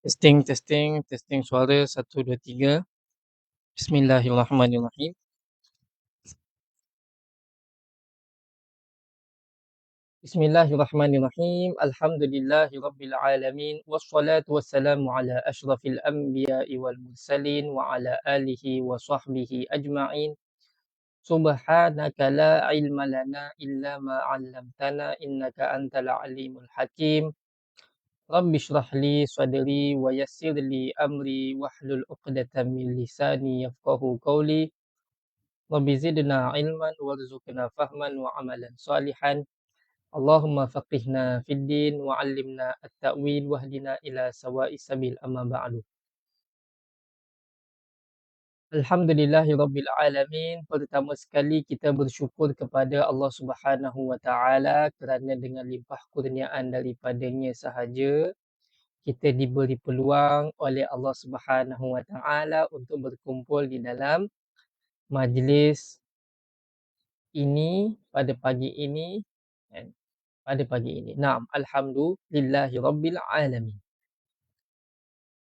Testing, testing, testing suara 1, 2, 3. Bismillahirrahmanirrahim. Bismillahirrahmanirrahim. Alhamdulillahirabbil alamin wassalatu wassalamu ala asyrafil anbiya'i wal mursalin wa ala alihi wa sahbihi ajma'in. Subhanaka la ilma lana illa ma 'allamtana innaka antal alimul hakim. Rabbi shrah li sadri wa yassir li amri wahlul 'uqdatam min lisani yafqahu qawli. Rabbi zidna ilman warzuqna fahman wa amalan salihan. Allahumma faqihna fid din wa 'allimna at-ta'wil wahdina ila sawa'is sabil amma ba'du. Alhamdulillahirabbil alamin. Pertama sekali kita bersyukur kepada Allah Subhanahu wa taala kerana dengan limpah kurniaan daripadanya sahaja kita diberi peluang oleh Allah Subhanahu wa taala untuk berkumpul di dalam majlis ini pada pagi ini kan. Pada pagi ini. Naam, alhamdulillahirabbil alamin.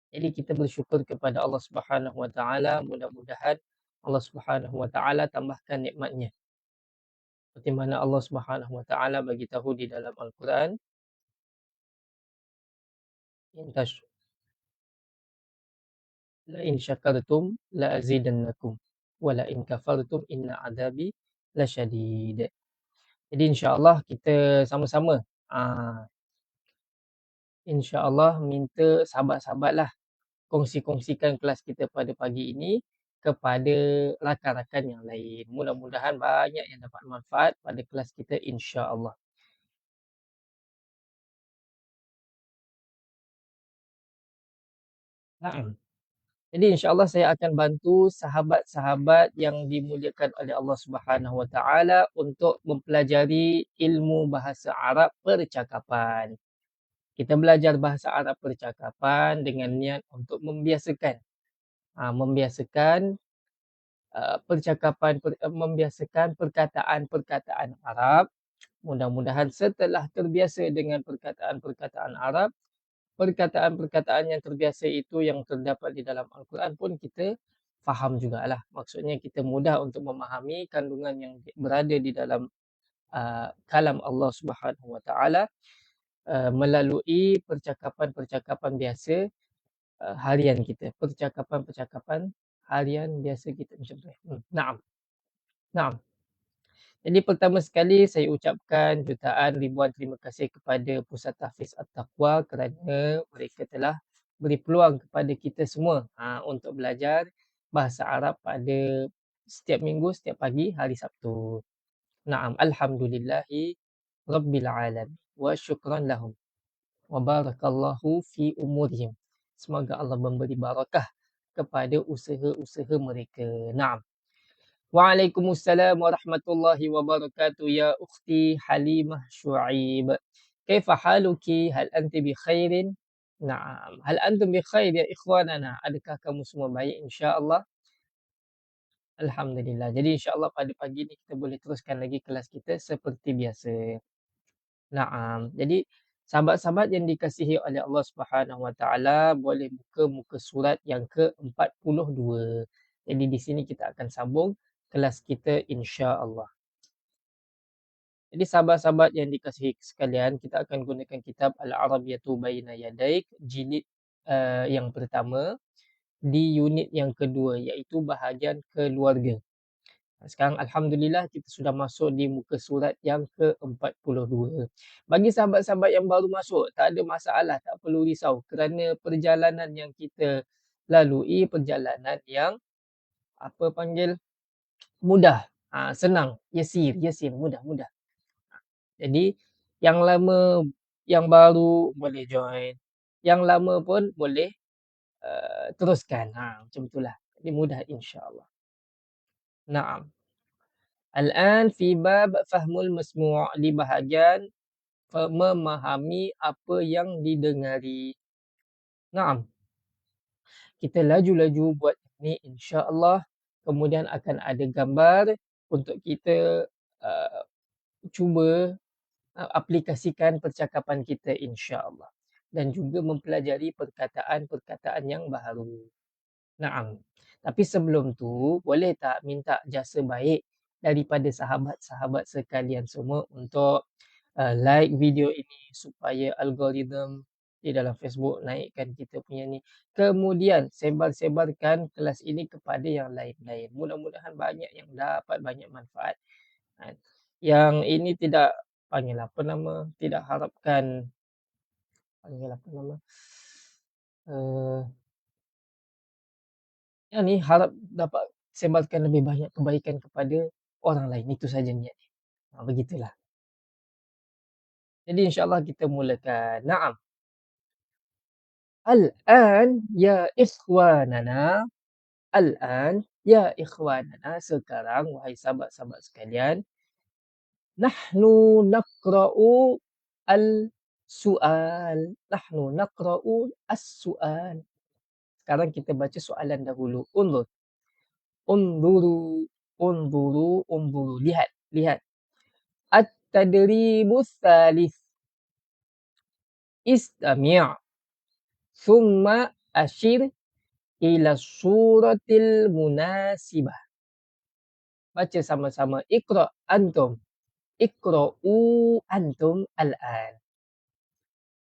Jadi kita bersyukur kepada Allah Subhanahu wa taala, mudah-mudahan Allah Subhanahu wa taala tambahkan nikmatnya. Seperti mana Allah Subhanahu wa taala bagi tahu di dalam Al-Quran, la in syakartum la azidannakum wa la in kafartum inna adabi lasyadid. Jadi insya-Allah kita sama-sama insya-Allah minta sahabat-sahabatlah kongsi-kongsikan kelas kita pada pagi ini kepada rakan-rakan yang lain. Mudah-mudahan banyak yang dapat manfaat pada kelas kita insya-Allah. Naam. Jadi insya-Allah saya akan bantu sahabat-sahabat yang dimuliakan oleh Allah Subhanahu Wa Taala untuk mempelajari ilmu bahasa Arab percakapan. Kita belajar bahasa Arab percakapan dengan niat untuk membiasakan membiasakan perkataan-perkataan Arab. Mudah-mudahan setelah terbiasa dengan perkataan-perkataan Arab, perkataan-perkataan yang terbiasa itu yang terdapat di dalam Al-Quran pun kita faham jugalah. Maksudnya kita mudah untuk memahami kandungan yang berada di dalam kalam Allah Subhanahu Wa Taala melalui percakapan-percakapan biasa harian kita. Percakapan-percakapan harian biasa kita macam tu. Naam. Naam. Jadi pertama sekali saya ucapkan jutaan ribuan terima kasih kepada Pusat Tahfiz At-Taqwa kerana mereka telah beri peluang kepada kita semua untuk belajar bahasa Arab pada setiap minggu, setiap pagi hari Sabtu. Naam, alhamdulillahi rabbil alamin wa syukran lahum wa barakallahu fi umurihim. Semoga Allah memberi barakah kepada usaha-usaha mereka. Naam. Waalaikumsalam warahmatullahi wabarakatuh ya ukhti Halimah Syuaib. Kaifa haluki? Hal anti bi khairin? Naam. Hal antum bi khair ya ikhwanana? Adakah kamu semua baik insya-Allah? Alhamdulillah. Jadi insya-Allah pada pagi ni kita boleh teruskan lagi kelas kita seperti biasa. Naam. Jadi sahabat-sahabat yang dikasihi oleh Allah Subhanahu Wa Taala boleh buka muka surat yang ke-42. Jadi di sini kita akan sambung kelas kita insya-Allah. Jadi sahabat-sahabat yang dikasihi sekalian, kita akan gunakan kitab Al-Arabiyatu Baina Yadaik jilid yang pertama di unit yang kedua iaitu bahagian keluarga. Sekarang alhamdulillah kita sudah masuk di muka surat yang ke-42. Bagi sahabat-sahabat yang baru masuk, tak ada masalah, tak perlu risau kerana perjalanan yang kita lalui perjalanan yang mudah, senang, yasir, mudah. Jadi yang lama, yang baru boleh join, yang lama pun boleh teruskan. Macam itulah. Jadi mudah insya-Allah. Naam. Al-an fi bab fahmul masmu' di bahagian memahami apa yang didengari. Naam. Kita laju-laju buat ni insya-Allah. Kemudian akan ada gambar untuk kita cuba aplikasikan percakapan kita insya-Allah. dan juga mempelajari perkataan-perkataan yang baru. Naam. Tapi sebelum tu, boleh tak minta jasa baik daripada sahabat-sahabat sekalian semua untuk like video ini supaya algoritma di dalam Facebook naikkan kita punya ni. Kemudian sebar-sebarkan kelas ini kepada yang lain-lain. Mudah-mudahan banyak yang dapat banyak manfaat. Kan. Yang ini tidak panggil apa nama, tidak harapkan panggil apa nama. Uh, yang ni harap dapat sebarkan lebih banyak kebaikan kepada orang lain. Itu saja niatnya. Begitulah. Jadi insyaAllah kita mulakan. Naam. Al-an ya ikhwanana. Al-an ya ikhwanana. Sekarang wahai sahabat-sahabat sekalian. Nahnu naqra'u al-su'al. Nahnu naqra'u as-su'al. Sekarang kita baca soalan dahulu. Undur. Unduru. Unduru. Unduru. Lihat. Lihat. At-tadribu thalith. Istami' thumma ashir ila suratil munasibah. Baca sama-sama. Iqra' antum. Iqra'u antum al-an.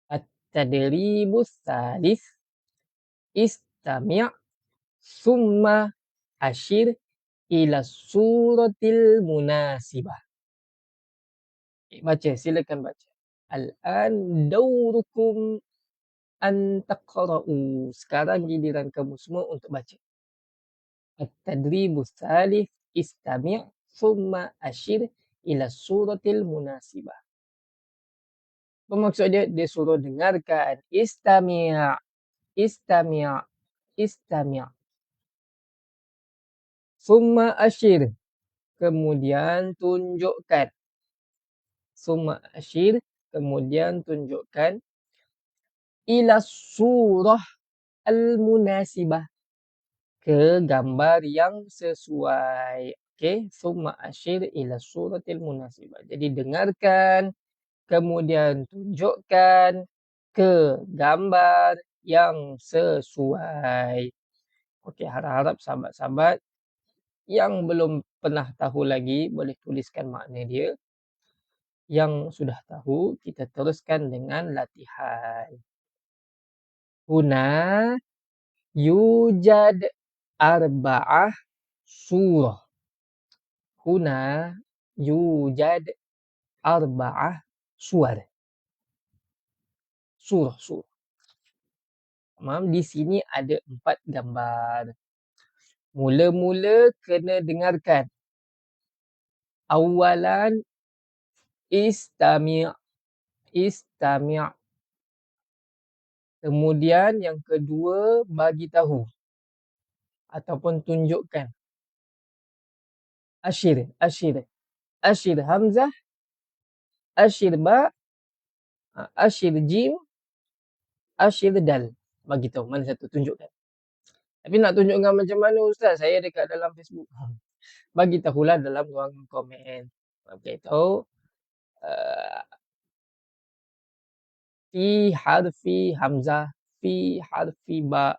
At-tadribu thalith. Istami' thumma ashir ila suratil munasibah. Baca, silakan baca. Al-an dawrukum an taqra'u. Sekarang giliran kamu semua untuk baca. At-tadribu tsalits istami' thumma ashir ila suratil munasibah. Bermaksud dia suruh dengarkan. Istami', istami', istami'. Thumma ashir. Kemudian tunjukkan. Thumma ashir. Kemudian tunjukkan. Ila surah al-munasibah. Ke gambar yang sesuai. Okey, summa asyir ila suratil munasibah. Jadi dengarkan, kemudian tunjukkan ke gambar yang sesuai. Okey, harap-harap sahabat-sahabat yang belum pernah tahu lagi boleh tuliskan makna dia. Yang sudah tahu, kita teruskan dengan latihan. Huna yujad arba'ah surah. Huna yujad arba'ah suar. Surah. Mam, di sini ada 4 gambar. Mula-mula kena dengarkan. Awalan istami'. Istami'. Kemudian yang kedua bagi tahu ataupun tunjukkan. Asyir. Asyir hamzah. Asyir ba. Asyir jim. Asyir dal. Bagi tahu mana satu, tunjukkan. Tapi nak tunjukkan macam mana Ustaz? Saya dekat dalam Facebook. Bagi tahulah dalam ruangan komen. Bagi tahu. Fi harfi hamzah. Fi harfi ba.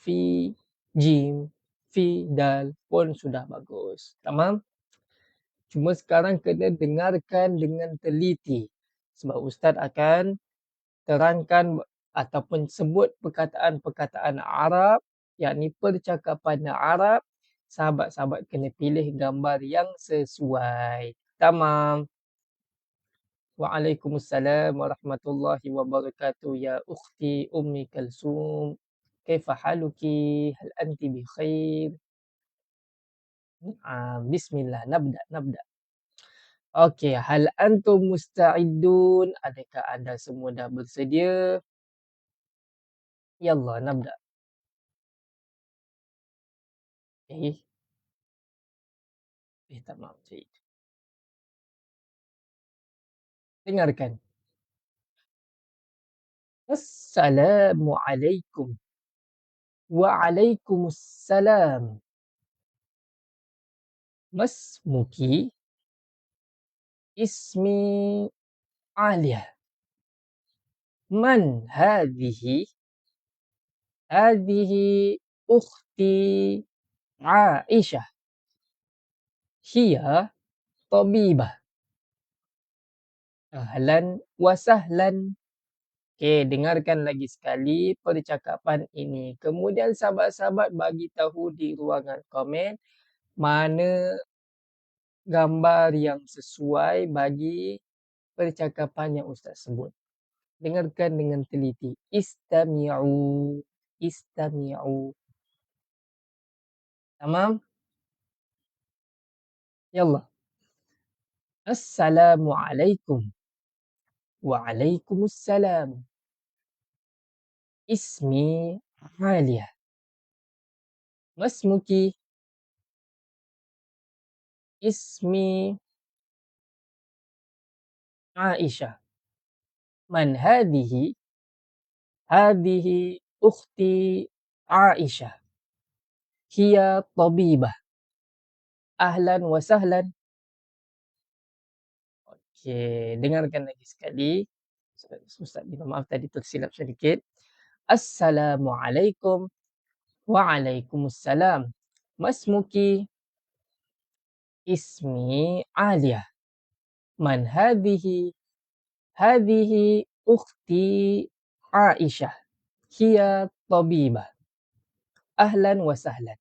Fi jim. Fi dal. Pun sudah bagus. Tamam? Cuma sekarang kena dengarkan dengan teliti. Sebab Ustaz akan terangkan ataupun sebut perkataan-perkataan Arab, yakni percakapan Arab. Sahabat-sahabat kena pilih gambar yang sesuai. Tamam. Waalaikumsalam warahmatullahi wabarakatuh. Ya ukhti Ummi Kalsum. Kaifa haluki? Hal anti bi khair? Bismillah. Nabda. Okey, hal antum musta'idun? Adakah anda semua dah bersedia? Yallah, nabda. Tamam, baik. Dengarkan. Assalamualaikum. Waalaikumsalam. Masmuki? Ismi Alia. Man hadhihi? Hadhihi ukhti Aisyah. Hiya tabibah. Ahlan wa sahlan. Okey, dengarkan lagi sekali percakapan ini. Kemudian sahabat-sahabat bagi tahu di ruangan komen mana gambar yang sesuai bagi percakapan yang ustaz sebut. Dengarkan dengan teliti. Istami'u. Istami'u. Tamam? Yallah. Assalamualaikum. Waalaikumsalam. Ismi Alia. Masmuki. Ismi Aisyah. Man hadhihi? Hadhihi ukhti Aisyah. Hiya tabibah. Ahlan wa sahlan. Okey, dengarkan lagi sekali. Ustaz minta maaf tadi tersilap sedikit. Assalamualaikum. Waalaikumsalam. Masmuki? Ismi Alia. Man hadhihi? Hadhihi ukhti Aisyah. Hiya tabibah. Ahlan wa sahlan.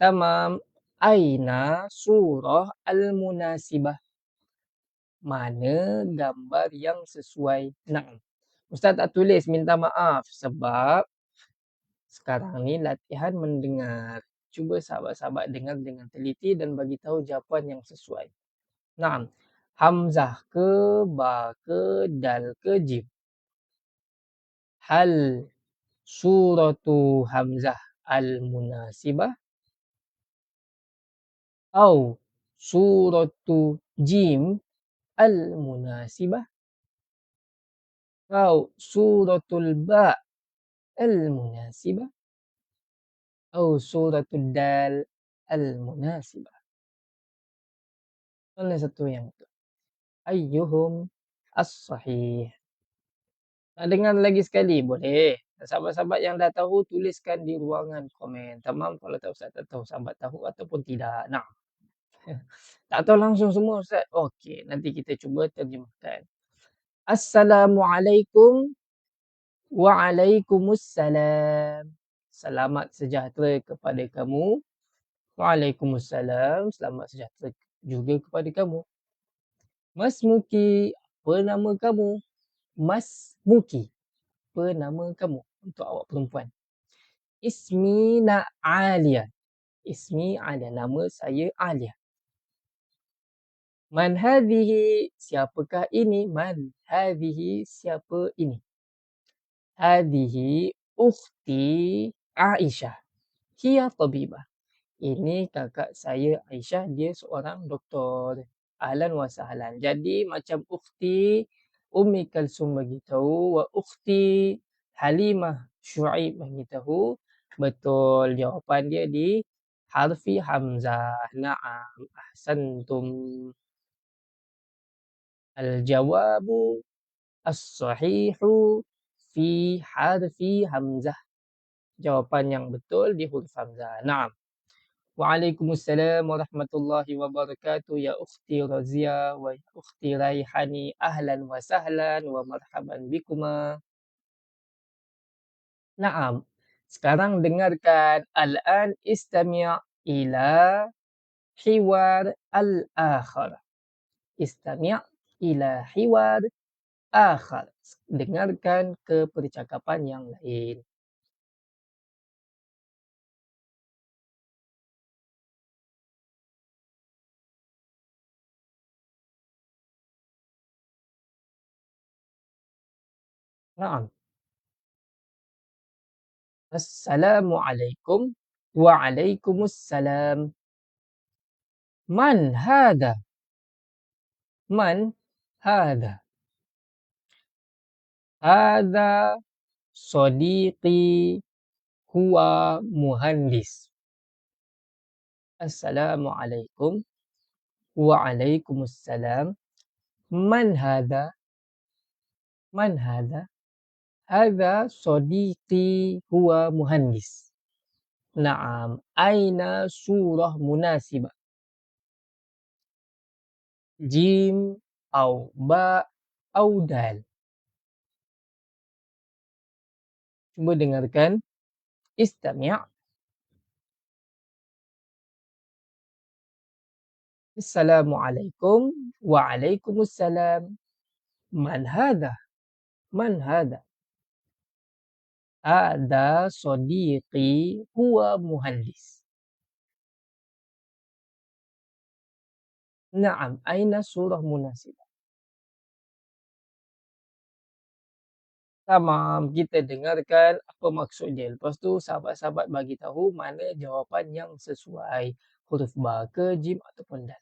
Tamam. Aina surah al-munasibah? Mana gambar yang sesuai? Naam. Ustaz tak tulis, minta maaf sebab sekarang ni latihan mendengar. Cuba sahabat-sahabat dengar dengan teliti dan bagi tahu jawapan yang sesuai. Naam. Hamzah ke, ba ke, dal ke, jim? Hal suratu Hamzah al-munasibah? Au suratu Jim al-munasibah? Au suratul Ba al-munasibah? Au suratul Dal al-munasibah? Mana satu yang betul? Ayyuhum as-sahih? Nak dengar lagi sekali? Boleh. Sahabat-sahabat yang dah tahu tuliskan di ruangan komen. Tamam, kalau tak Ustaz tak tahu sahabat tahu ataupun tidak. Nah. Tak tahu langsung semua Ustaz. Okey, nanti kita cuba terjemahkan. Assalamualaikum. Waalaikumsalam. Selamat sejahtera kepada kamu. Waalaikumsalam. Selamat sejahtera juga kepada kamu. Masmuki. Apa nama kamu? Masmuki. Apa nama kamu? Untuk awak perempuan. Ismi Alia. Ismi Alia. Nama saya Alia. Man hadhihi? Siapakah ini? Man hadhihi? Siapa ini? Hadhihi ukhti Aisyah. Hiya tabibah. Ini kakak saya Aisyah, dia seorang doktor. Ahlan wa sahlan. Jadi macam ukhti Ummi Kalsum bagi tahu wa ukhti Halimah Syuaib bagi tahu. Betul, jawapan dia di harfi hamzah. Na'am, ahsantum. Al-jawabu as-sahihu fi harfi hamzah. Jawapan yang betul di huruf hamzah. Naam. Waalaikumsalam warahmatullahi wabarakatuh. Ya ukhti Razia wa ya ukhti Raihani. Ahlan wa sahlan wa marhaban bikuma. Naam. Sekarang dengarkan. Al-an istami' ila hiwar al-akhar. Istami' ila hiwar akhar. Dengarkan ke percakapan yang lain. Naam. Assalamualaikum. Waalaikumsalam. Man hadha? Man hadha? Hadha sadiqi huwa muhandis. Assalamualaikum. Waalaikumsalam. Man hadha? Man hadha? Hadha sadiqi huwa muhandis. Na'am. Aina surah munasibah? Jim au ba au dal? Cuba dengarkan. Istami'. Assalamualaikum. Waalaikumsalam. Man hadha? Man hadha? Hadha sadiqi huwa muhandis. Na'am. Aina surah munasibah? Tamam, kita dengarkan apa maksud dia. Lepas tu sahabat-sahabat bagi tahu mana jawapan yang sesuai. Huruf ba ke jim ataupun dal.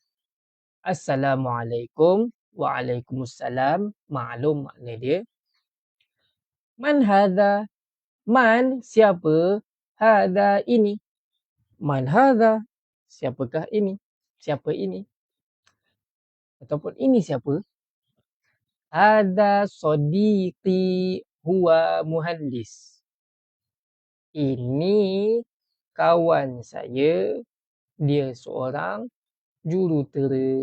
Assalamualaikum. Waalaikumsalam. Maklum makna dia. Man hadha? Man siapa? Hadha ini. Man hadha? Siapakah ini? Siapa ini? Ataupun ini siapa? Hadha sadiqi huwa muhandis. Ini kawan saya, dia seorang jurutera.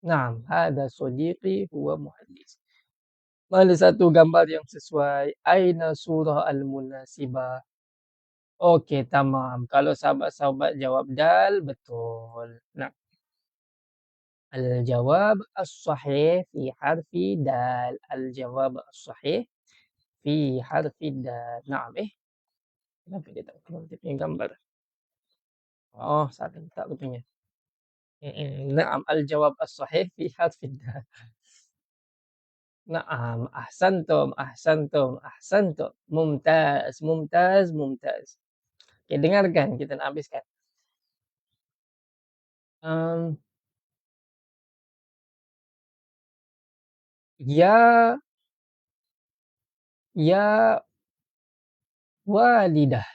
Naam, hadha sadiqi huwa muhandis. Mana satu gambar yang sesuai? Aina surah al-munasibah? Okey, tamam. Kalau sahabat-sahabat jawab dal, betul. Nah, al-jawab as-sahih fi harfi dal. Al-jawab as-sahih fi harfi dal. Naam, kenapa dia tak keluar dia punya gambar? Oh, salah letak rupanya. Naam, al-jawab as-sahih fi harfi dal. Naam, ahsantum, ahsantum, ahsantum. Mumtaz, mumtaz, mumtaz. Okey, dengarkan, kita nak habiskan. Um, ya, ya walidah.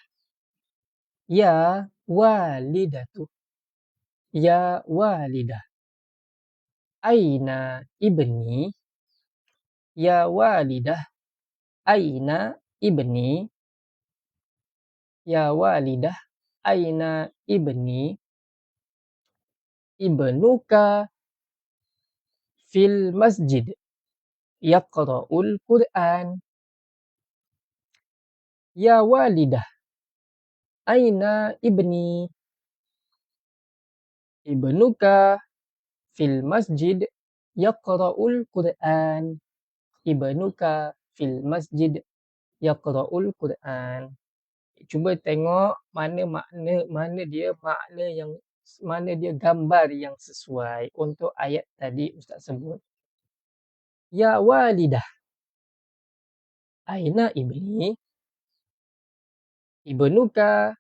Ya walidatu. Ya walidah. Aina ibni? Ya walidah. Aina ibni? Ya walidah. Aina ibni? Ibnuka fil masjid. Yaqra'ul Qur'an. Ya walidah. Aina ibni? Ibnuka fil masjid. Yaqra'ul Qur'an. Ibnuka fil masjid. Yaqra'ul Qur'an. Cuba tengok mana dia gambar yang sesuai untuk ayat tadi Ustaz sebut. Ya walidah. Aina ibni? Ibnuka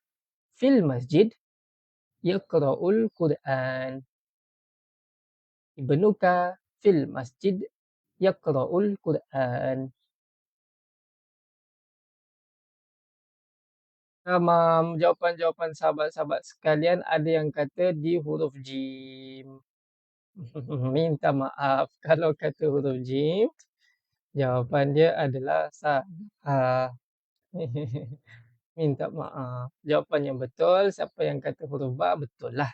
fil masjid yaqra'ul Qur'an. Ibnuka fil masjid yaqra'ul Qur'an. Tamam, jawapan-jawapan sahabat-sahabat sekalian ada yang kata di huruf jim. Minta maaf kalau kata huruf jim. Jawapan dia adalah salah. Minta maaf. Jawapan yang betul, siapa yang kata huruf ba, betul lah.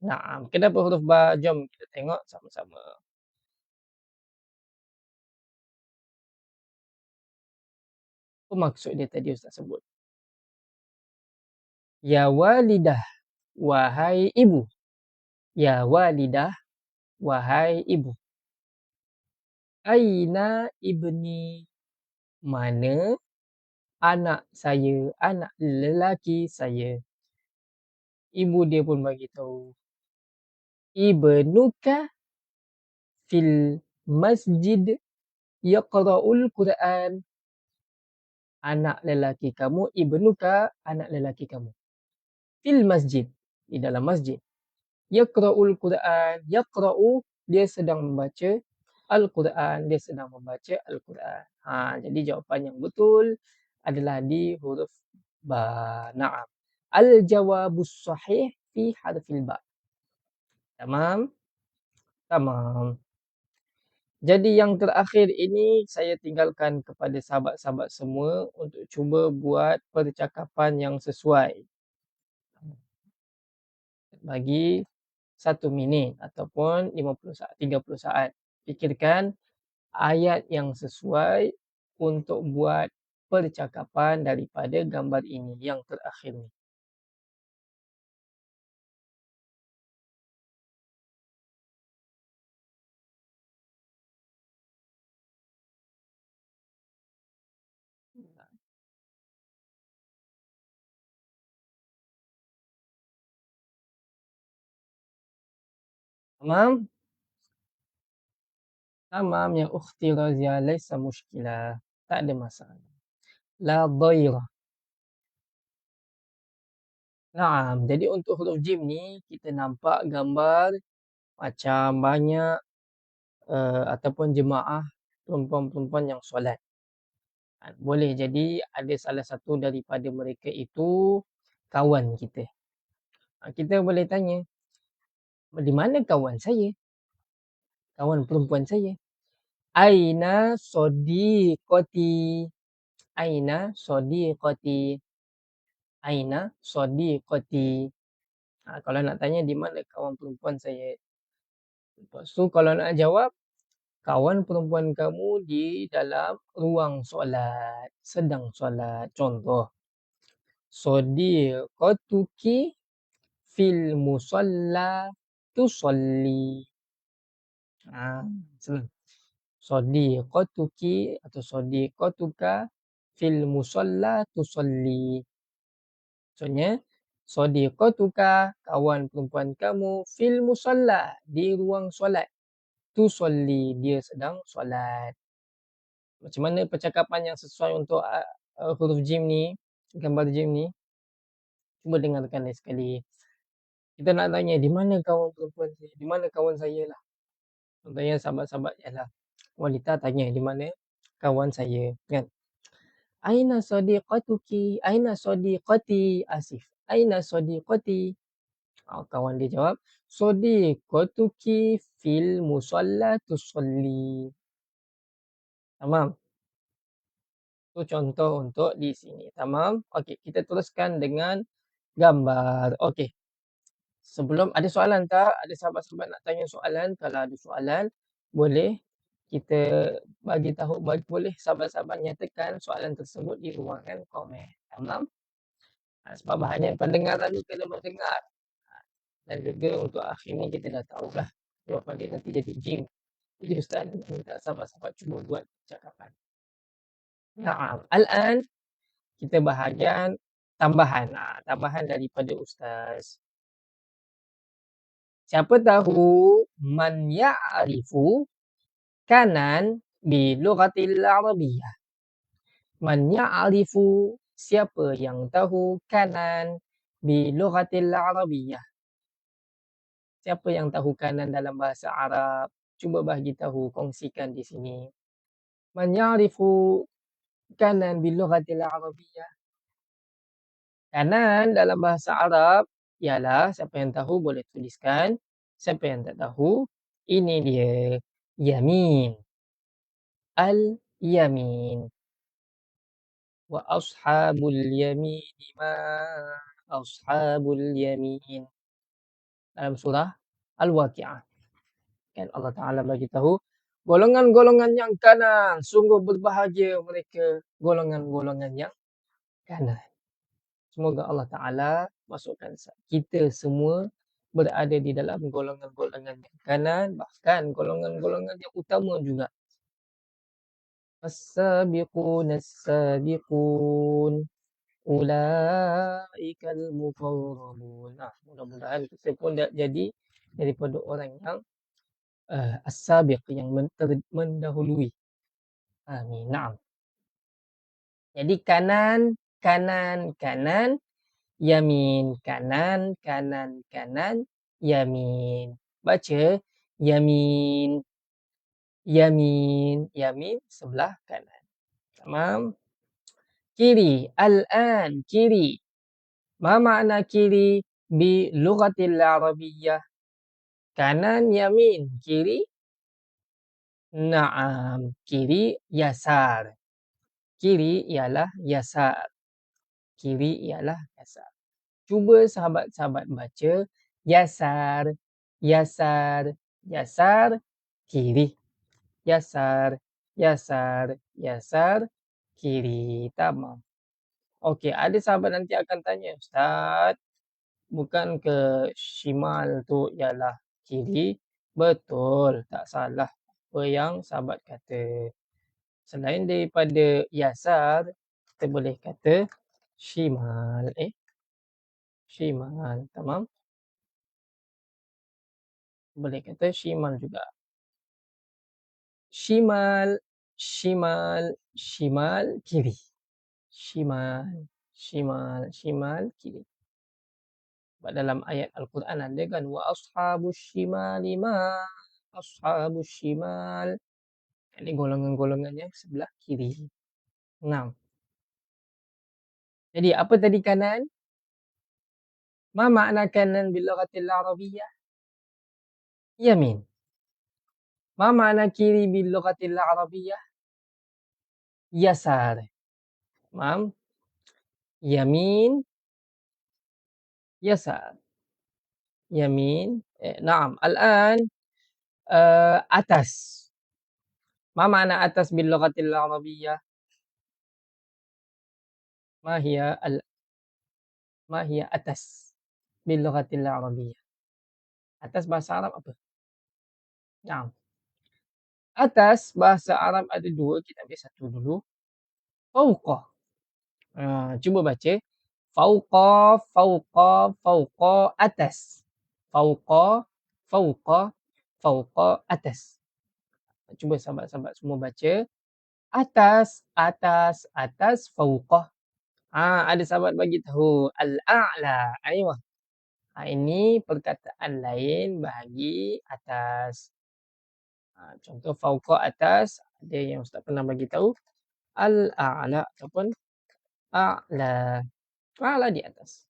Naam. Kenapa huruf ba? Jom kita tengok sama-sama. Apa maksud dia tadi Ustaz sebut? Ya walidah, wahai ibu. Ya walidah, wahai ibu. Aina ibni? Mana anak saya, anak lelaki saya? Ibu dia pun bagi tahu. Ibnuka fil masjid yaqra'ul Qur'an. Anak lelaki kamu, ibnuka, anak lelaki kamu. Fil masjid, di dalam masjid. Yaqra'ul Qur'an. Yaqra'u, dia sedang membaca Al-Quran, dia sedang membaca Al-Quran. Jadi jawapan yang betul adalah di huruf ba. Naam. Al-jawabus sahih fi harfil ba. Tamam? Tamam. Jadi yang terakhir ini saya tinggalkan kepada sahabat-sahabat semua untuk cuba buat percakapan yang sesuai. Bagi 1 minit ataupun 50 saat, 30 saat. Fikirkan ayat yang sesuai untuk buat percakapan daripada gambar ini yang terakhir ni. Tamam? Tamam ya ukhti Razia, laisa mushkilah. Tak ada masalah. La dhairah. Naam, jadi untuk huruf jim ni kita nampak gambar macam banyak ataupun jemaah perempuan-perempuan yang solat. Boleh jadi ada salah satu daripada mereka itu kawan kita. Kita boleh tanya, di mana kawan saya? Kawan perempuan saya. Aina sodiqati. Aina sodiqati. Aina sodiqati. Kalau nak tanya di mana kawan perempuan saya. Lepas tu kalau nak jawab, kawan perempuan kamu di dalam ruang solat. Sedang solat. Contoh. Sodiqatuki fil musalla tusolli. Senang. Sodiqatuki atau sodiqatuka fil musalla tusolli. Maksudnya, sodiqatuka, kawan perempuan kamu, fil musalla, di ruang solat. Tusolli, dia sedang solat. Macam mana percakapan yang sesuai untuk huruf jim ni, gambar jim ni? Cuba dengarkan lagi sekali. Kita nak tanya, di mana kawan perempuan saya? Di mana kawan saya lah? Contohnya sahabat-sahabat ialah wanita tanya di mana kawan saya, kan? Aina sadiqatuki? Aina sadiqati? Asif. Aina sadiqati? Kawan dia jawab, sadiqatuki fil musalla tusolli. Tamam. Itu contoh untuk di sini. Tamam. Okey, kita teruskan dengan gambar. Okey. Sebelum ada soalan tak? Ada sahabat-sahabat nak tanya soalan? Kalau ada soalan, boleh kita bagi tahu, boleh sahabat-sahabat nyatakan soalan tersebut di ruangan komen. Tamam? Sebab banyak pendengaran ni kena mendengar. Dan juga untuk akhir ni kita dah tahulah jawapan dia nanti jadi jing. Jadi Ustaz minta sahabat-sahabat cuba buat cakapan. Naam. Al-an kita bahagian tambahan. Tambahan daripada Ustaz. Siapa tahu man ya'rifu kanan bi lughatil arabiyyah. Man ya'rifu, siapa yang tahu kanan bi lughatil arabiyyah. Siapa yang tahu kanan dalam bahasa Arab? Cuba bagi tahu, kongsikan di sini. Man ya'rifu kanan bi lughatil arabiyyah. Kanan dalam bahasa Arab ialah, siapa yang tahu boleh tuliskan. Siapa yang tak tahu, ini dia. Yamin. Al-yamin. Wa ashabul yamin ma ashabul yamin. Dalam surah Al-Waqi'ah. Kan Allah Ta'ala bagi tahu, golongan-golongan yang kanan, sungguh berbahagia mereka, golongan-golongan yang kanan. Semoga Allah Ta'ala masukkan kita semua berada di dalam golongan-golongan yang kanan, bahkan golongan-golongan yang utama juga. As-sabiqun as-sabiqun ulaikal muqarrabun. Mudah-mudahan kita pun jadi daripada orang yang as-sabiq, yang mendahului. Amin. Naam. Jadi kanan, kanan, kanan, yamin, kanan, kanan, kanan, yamin. Baca yamin, yamin, yamin sebelah kanan. Tamam. Kiri, al-an, kiri. Ma makna kiri bi lughatil arabiyyah? Kanan, yamin, kiri. Na'am, kiri yasar. Kiri ialah yasar. Kiri ialah yasar. Cuba sahabat-sahabat baca yasar, yasar, yasar, kiri. Yasar, yasar, yasar, kiri. Tamam. Okey, ada sahabat nanti akan tanya, "Ustaz, bukan ke shimal tu ialah kiri?" Betul, tak salah apa yang sahabat kata. Selain daripada yasar, kita boleh kata shimal. Shimal, tamam. Boleh kata shimal juga. Shimal, shimal, shimal, kiri. Shimal, shimal, shimal, kiri. Sebab dalam ayat Al-Quran ada kan wa ashabus shimali ma ashabus shimal. Ini golongan-golongan yang sebelah kiri. Nah, jadi apa tadi kanan? Ma makna kanan bil lughatil arabiyyah? Yamin. Ma makna kiri bil lughatil arabiyyah? Yasar. Tamam. Yamin, yasar. Yamin. Na'am. Al-an atas. Ma makna atas bil lughatil arabiyyah? Ma hiya al ma hiya atas bil lughatil arabiyyah? Atas bahasa Arab apa? Na'am. Atas bahasa Arab ada dua, kita ambil satu dulu. Fauqa. Cuba baca. Fauqa, fauqa, fauqa, atas. Fauqa, fauqa, fauqa, atas. Cuba sahabat-sahabat semua baca. Atas, atas, atas, fauqa. Ada sahabat bagi tahu al-a'la. Aywa. Ini perkataan lain bagi atas. Contoh fauqa atas, ada yang ustaz pernah bagi tahu al-a'la ataupun a'la. A'la di atas.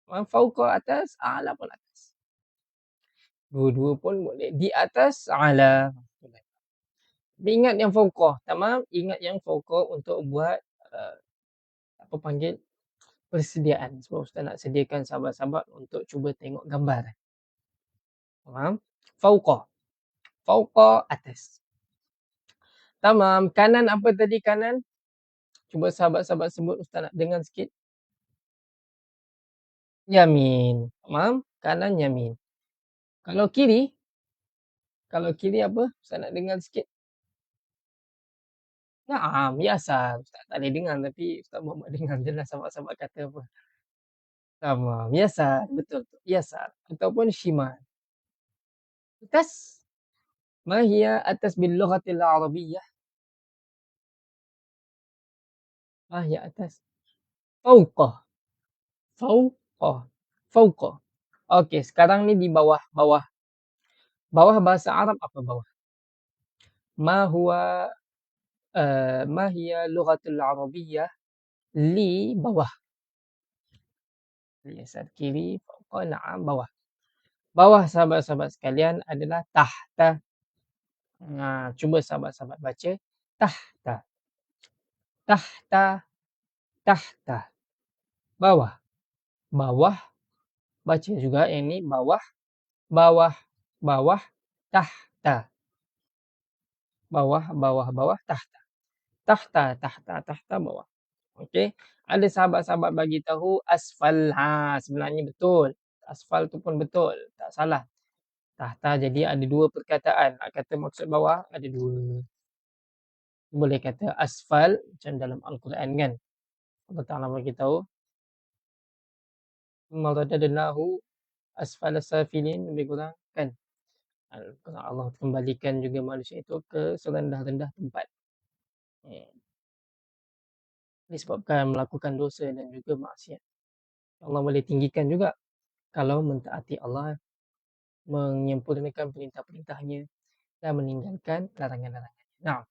Fauqa atas, a'la pun atas. Dua-dua pun boleh. Di atas, a'la. Tapi ingat yang fauqa. Tamam, ingat yang fauqa untuk buat apa panggil persediaan. Sebab ustaz nak sediakan sahabat-sahabat untuk cuba tengok gambar. Faham? Fauqa. Fauqa atas. Tamam. Kanan apa tadi kanan? Cuba sahabat-sahabat sebut, ustaz nak dengar sikit. Yamin. Tamam? Kanan yamin. Kalau kiri? Kalau kiri apa? Ustaz nak dengar sikit. Naam, yasar. Ustaz tak boleh dengar tapi Ustaz Muhammad dengar je lah sahabat-sahabat kata apa. Tamam. Yasar. Betul. Yasar. Ataupun shimal. Atas. Ma hiya atas bil lughatil arabiyyah? Ma hiya atas? Fauqa. Fauqa. Fauqa. Okey, sekarang ni di bawah. Bawah. Bawah bahasa Arab apa bawah? Ma huwa ma hiya lughatul arabiyyah li bawah. Yasar kiri, fauqa, na'am, bawah. Bawah sahabat-sahabat sekalian adalah tahta. Cuba sahabat-sahabat baca tahta. Tahta, tahta. Bawah. Bawah. Baca juga yang ni bawah. Bawah, bawah, tahta. Bawah, bawah, bawah, tahta. Tahta, tahta, tahta, bawah. Okey. Ada sahabat-sahabat bagi tahu asfal. Sebenarnya betul. Asfal tu pun betul. Tak salah. Tahta jadi ada dua perkataan. Nak kata maksud bawah ada dua. Boleh kata asfal macam dalam Al-Quran kan. Allah Ta'ala bagi tahu. Maradadnahu asfala safilin, lebih kurang kan. Allah kembalikan juga manusia itu ke serendah-rendah tempat. Disebabkan melakukan dosa dan juga maksiat. Allah boleh tinggikan juga kalau mentaati Allah, menyempurnakan perintah-perintahnya dan meninggalkan larangan-larangannya. Nah,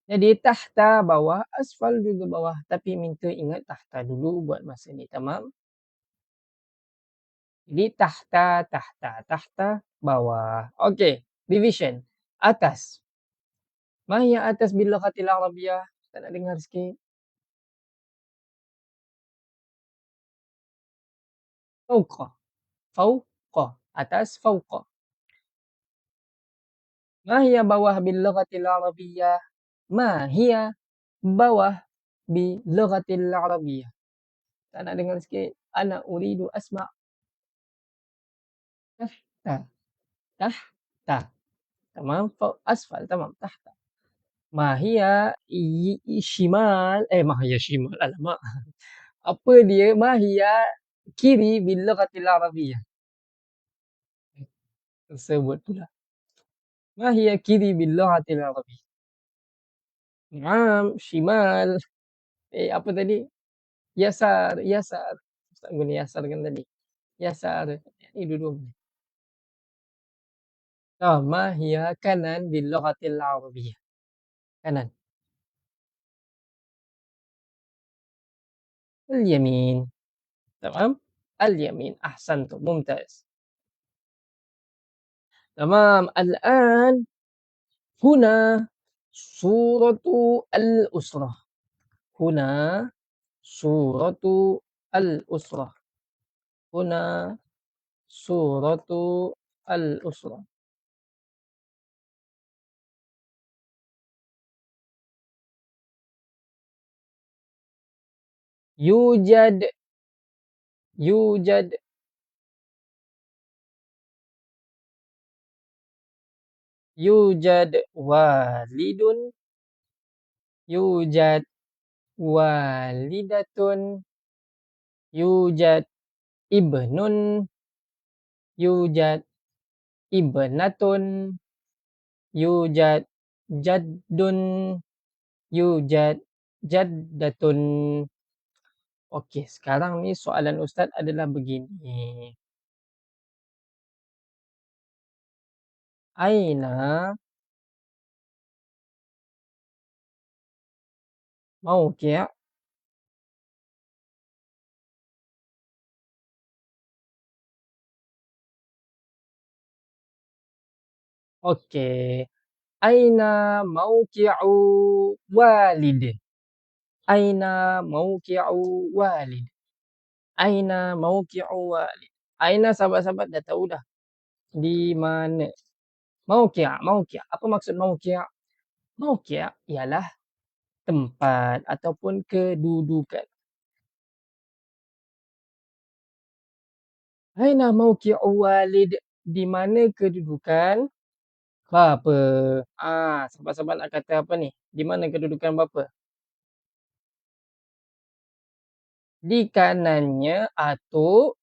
jadi tahta bawah, asfal juga bawah. Tapi minta ingat tahta dulu buat masa ni. Tamam? Jadi tahta, tahta, tahta, bawah. Okey, division. Atas. Ma hiya atas bil lughatil arabiyyah? Tak nak dengar sikit. Fauqa. Fauqa. Atas, fauqa. Ma hiya bawah bil lughatil arabiyyah? Ma hiya bawah bil lughatil arabiyyah? Tak nak dengar sikit. Ana uridu asma'. Tahta. Tahta. Tamam. Asfal. Tamam. Tahta. Ma hiya shimal. Ma hiya shimal. Alamak. Apa dia? Ma hiya kiri bil lughatil arabiyyah? Tersebut pula. Ma hiya kiri bil lughatil arabiyyah? Naam, shimal. Apa tadi? Yasar, yasar. Ustaz guna yasar kan tadi. Yasar. Ini dua-dua boleh. Ma hiya kanan bil lughatil arabiyyah? Kanan. Al-yamin. Tamam? Al-yamin. Ahsantum. Mumtaz. Tamam. Al-an huna suratu al-usrah. Huna suratu al-usrah. Huna suratu al-usrah. Yujad. Yujad. Yujad walidun. Yujad walidatun. Yujad ibnun. Yujad ibnatun. Yujad jaddun. Yujad jaddatun. Okey, sekarang ni soalan ustaz adalah begini. Aina mauqi'. Okey. Aina mauqi'u walid. Aina mauqi'u walid. Aina mauqi'u walid. Aina sahabat-sahabat dah tahu dah. Di mana? Mauqi', mauqi'. Apa maksud mauqi'? Mauqi' ialah tempat ataupun kedudukan. Aina mauqi'u walid? Di mana kedudukan bapa? Sahabat-sahabat nak kata apa ni? Di mana kedudukan bapa? Di kanannya atuk,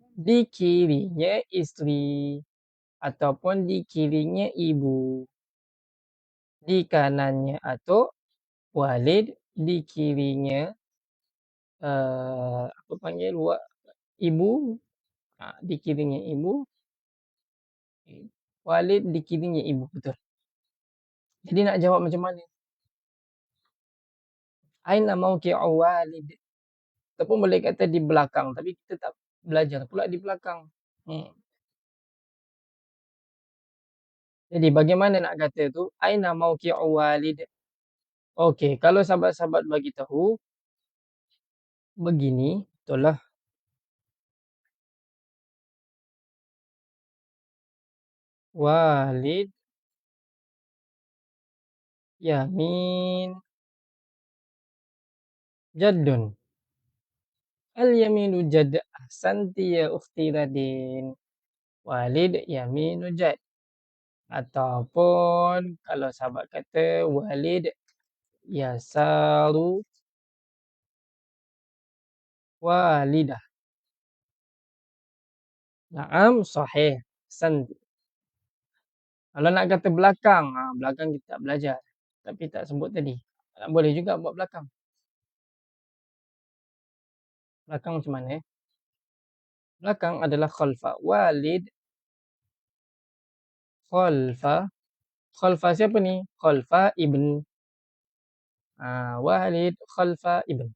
di kirinya isteri ataupun di kirinya ibu. Di kanannya atuk, walid, di kirinya apa panggil ibu, di kirinya ibu, walid di kirinya ibu, betul. Jadi nak jawab macam mana? Aina mauqi'u walid? Ataupun boleh kata di belakang, tapi kita tak belajar pula di belakang. Jadi bagaimana nak kata tu? Aina mauqi'u walid? Okey, kalau sahabat-sahabat bagi tahu begini, betul lah. Walid yamin jaddun. Al-yaminu jadd. Ahsanti ya ukhti Radin. Walid yaminu jadd. Ataupun kalau sahabat kata walid yasaru walidah. Naam, sahih. Ahsanti. Kalau nak kata belakang, belakang kita tak belajar. Tapi tak sebut tadi. Boleh juga buat belakang. Belakang macam mana? Belakang adalah khalfa. Walid khalfa. Khalfa siapa ni? Khalfa ibn. Walid khalfa ibn.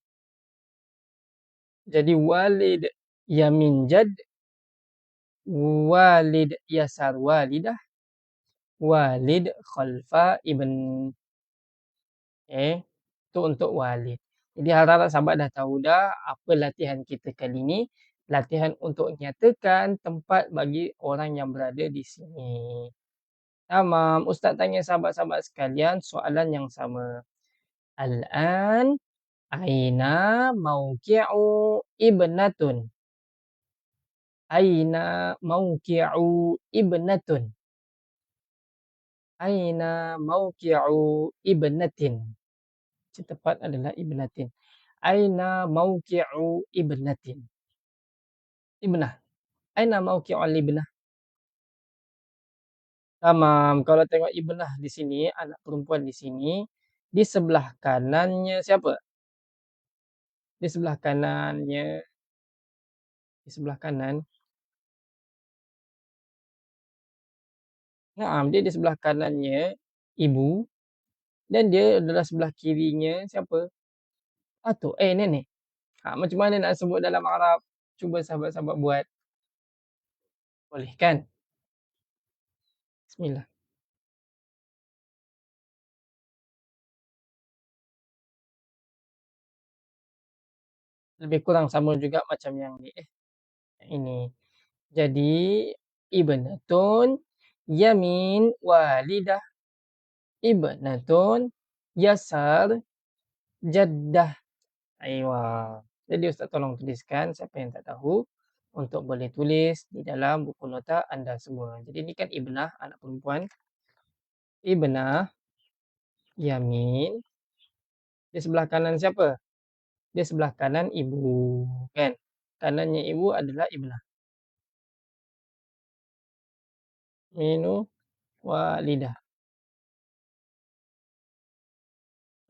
Jadi walid yamin jadd. Walid yasar walidah. walid khalfa ibn. Okay. Itu untuk walid. Jadi harap sahabat dah tahu dah apa latihan kita kali ni. Latihan untuk nyatakan tempat bagi orang yang berada di sini. Tamam. Ustaz tanya sahabat-sahabat sekalian soalan yang sama. Al-an aina mauqi'u ibnatun. Aina mauqi'u ibnatun. Aina mauqi'u ibnatin. Yang tepat adalah ibnatin. Aina mauqi'u ibnatin. Ibnah. Aina mauqi'ul ibnah. Tamam. Kalau tengok ibnah di sini, anak perempuan di sini, di sebelah kanannya siapa? Di sebelah kanannya, di sebelah kanan. Naam, dia di sebelah kanannya ibu dan dia adalah sebelah kirinya siapa? Atuk. Nenek. Macam mana nak sebut dalam Arab? Cuba sahabat-sahabat buat. Boleh kan? Bismillah. Lebih kurang sama juga macam yang ni. Yang ini. Jadi, ibnatun yamin walidah. Ibnatun yasar jaddah. Aywa. Jadi Ustaz tolong tuliskan siapa yang tak tahu untuk boleh tulis di dalam buku nota anda semua. Jadi ini kan ibnah, anak perempuan. Ibnah yamin. Di sebelah kanan siapa? Di sebelah kanan ibu. Kan? Kanannya ibu adalah ibnah. Minu walidah.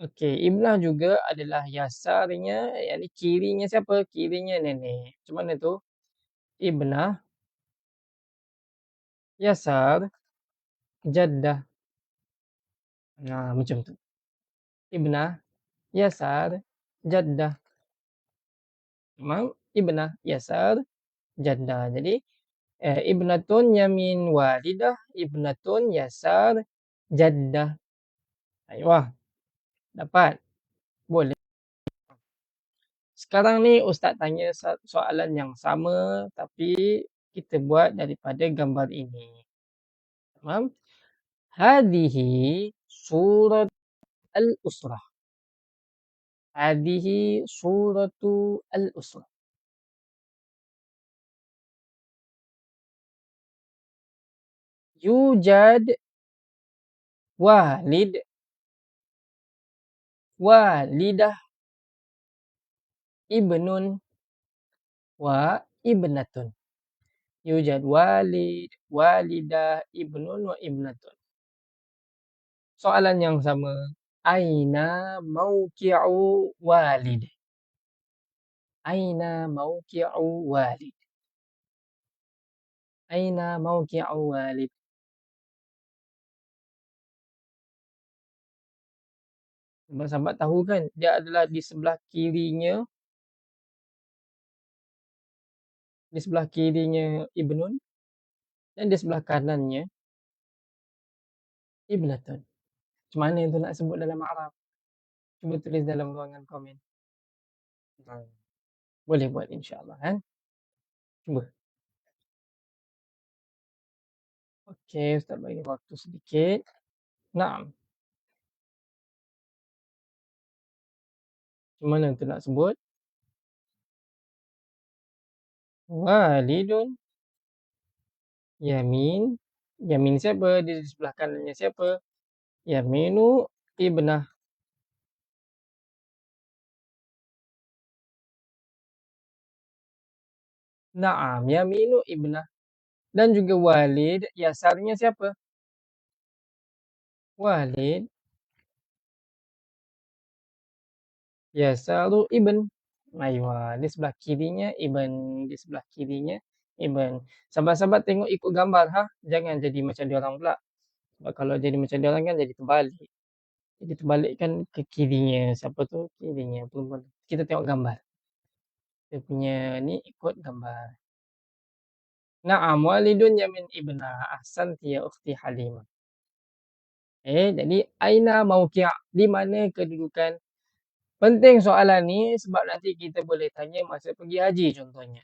Okey, ibnah juga adalah yasarnya, yakni kirinya siapa? Kirinya nenek. Macam mana tu? Ibnah yasar jaddah. Macam tu. Ibnah yasar jaddah. Memang ibnah yasar jaddah. Jadi ibnatun yamin walidah, ibnatun yasar jaddah. Wah, dapat. Boleh. Sekarang ni Ustaz tanya soalan yang sama tapi kita buat daripada gambar ini. Tamam? Hadihi surat al-usrah. Hadihi suratu al-usrah. Yujad walid walidah ibnun wa ibnatun. Yujad walid walidah ibnun wa ibnatun. Soalan yang sama. Aina mauqi'u walid. Aina mauqi'u walid. Aina mauqi'u walid. Sahabat-sahabat tahu kan dia adalah di sebelah kirinya, di sebelah kirinya ibnun dan di sebelah kanannya ibnatun. Macam mana tu nak sebut dalam Arab? Cuba tulis dalam ruangan komen. Boleh buat insya-Allah kan? Cuba. Okey, Ustaz bagi waktu sedikit. Naam. Macam mana tu nak sebut? Walidun yamin. Yamin siapa? Dia di sebelah kanannya siapa? Yaminu ibnah. Naam, yaminu ibnah. Dan juga walid, yasarnya siapa? Walid yasaru ibn. Aywa, di sebelah kirinya ibn, di sebelah kirinya ibn. Sahabat-sahabat tengok ikut gambar ha, jangan jadi macam dia orang pula. Sebab kalau jadi macam dia orang kan jadi terbalik. Jadi terbalik kan ke kirinya. Siapa tu? Kirinya perempuan. Kita tengok gambar. Dia punya ni ikut gambar. Naam walidun yamin ibnah. Ahsanti ya ukhti Halimah. Jadi aina mauqi', di mana kedudukan. Penting soalan ni sebab nanti kita boleh tanya masa pergi haji contohnya.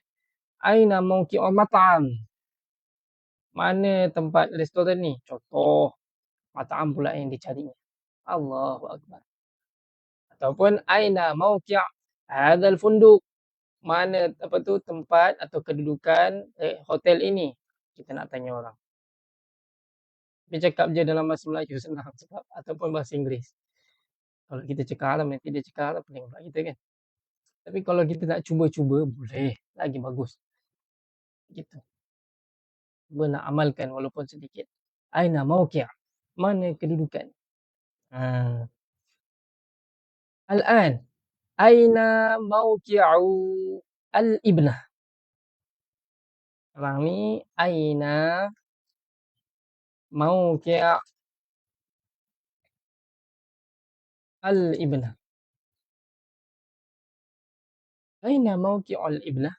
Aina mauqi'ul mat'am? Mana tempat restoran ni? Contoh, mat'am pula yang dicarinya. Allahu Akbar. Ataupun aina mauqi' hadzal funduk? Mana apa tu tempat atau kedudukan hotel ini? Kita nak tanya orang. Dia cakap je dalam bahasa Melayu senang sebab ataupun bahasa Inggeris. Kalau kita cakap Arab nanti dia cakap Arab pening pula kita kan. Tapi kalau kita nak cuba-cuba boleh, lagi bagus. Gitu. Cuba nak amalkan walaupun sedikit. Aina mauqi'? Mana kedudukan? Ha. Al-an, aina mauqi'u al-ibnah? Sekarang ni aina mauqi' al-ibnah? Aina mauqi'ul ibnah?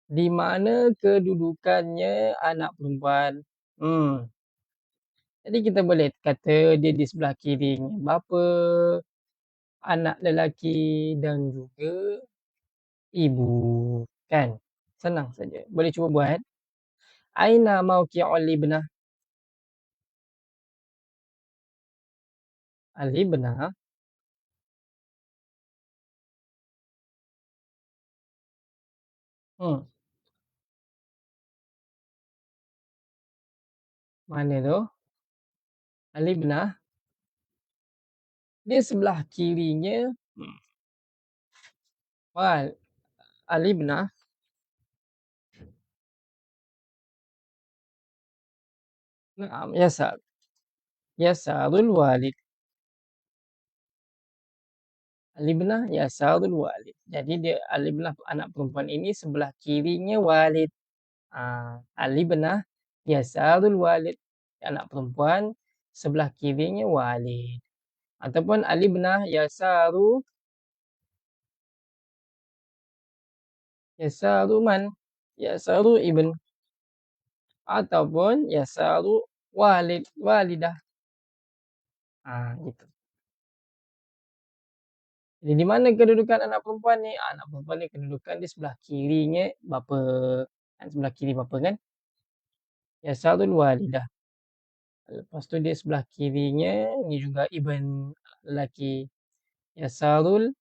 Di mana kedudukannya anak perempuan? Jadi kita boleh kata dia di sebelah kirinya bapa, anak lelaki dan juga ibu. Kan? Senang saja. Boleh cuba buat. Aina mauqi'ul ibnah? Al-ibnah? Hmm. Mana tu? Al-ibnah? Dia sebelah kirinya. Wal. Al-ibnah? Naam, yasar. Yasarul walid. Al-ibnah yasarul walid. Jadi dia al-ibnah anak perempuan ini sebelah kirinya walid. Al-ibnah yasarul walid. Anak perempuan sebelah kirinya walid. Ataupun al-ibnah yasaru man? Yasaru ibn. Ataupun yasaru walidah. Gitu. Jadi di mana kedudukan anak perempuan ni? Anak perempuan ni kedudukan di sebelah kirinya bapa. Kan sebelah kiri bapa kan? Yasarul walidah. Lepas tu dia sebelah kirinya ni juga ibn lelaki. Yasarul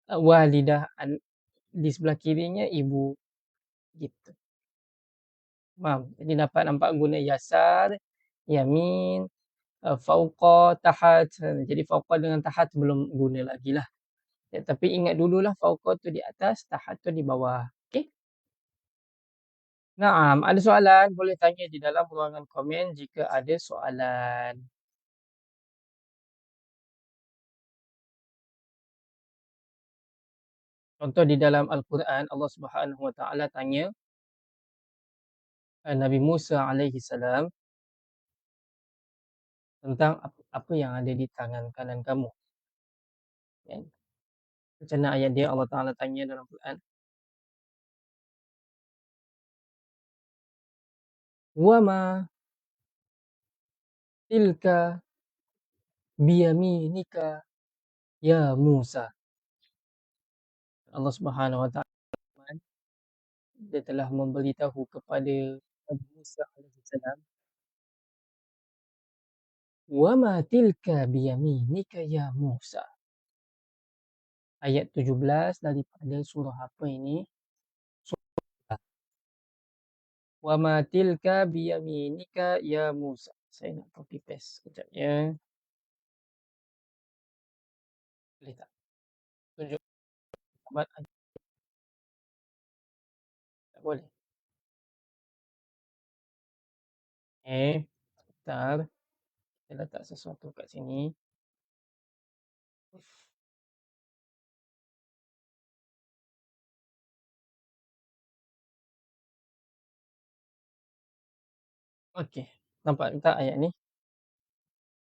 walidah, di sebelah kirinya ibu. Gitu. Faham? Jadi dapat nampak guna yasar, yamin, fauqa, tahat. Jadi fauqa dengan tahat belum guna lagi lah. Tapi ingat dululah fauqa tu di atas, tahat tu di bawah. Okey? Naam, ada soalan boleh tanya di dalam ruangan komen jika ada soalan. Contoh di dalam Al-Quran Allah Subhanahu Wa Taala tanya Nabi Musa alaihi salam tentang apa yang ada di tangan kanan kamu. Kan? Macam mana ayat dia Allah Taala tanya dalam Quran? Wa ma tilka biyaminika ya Musa. Allah Subhanahu Wa Taala dia telah memberitahu kepada Nabi Musa alaihi salam, wa ma tilka biyaminika ya Musa. Ayat 17 daripada surah apa ini? Surah wa ma tilka biyaminika ya Musa. Saya nak copy paste sekejap ya. Boleh tak? Tunjuk sahabat tak boleh. Sebentar. Saya letak sesuatu kat sini. Okey. Nampak tak ayat ni?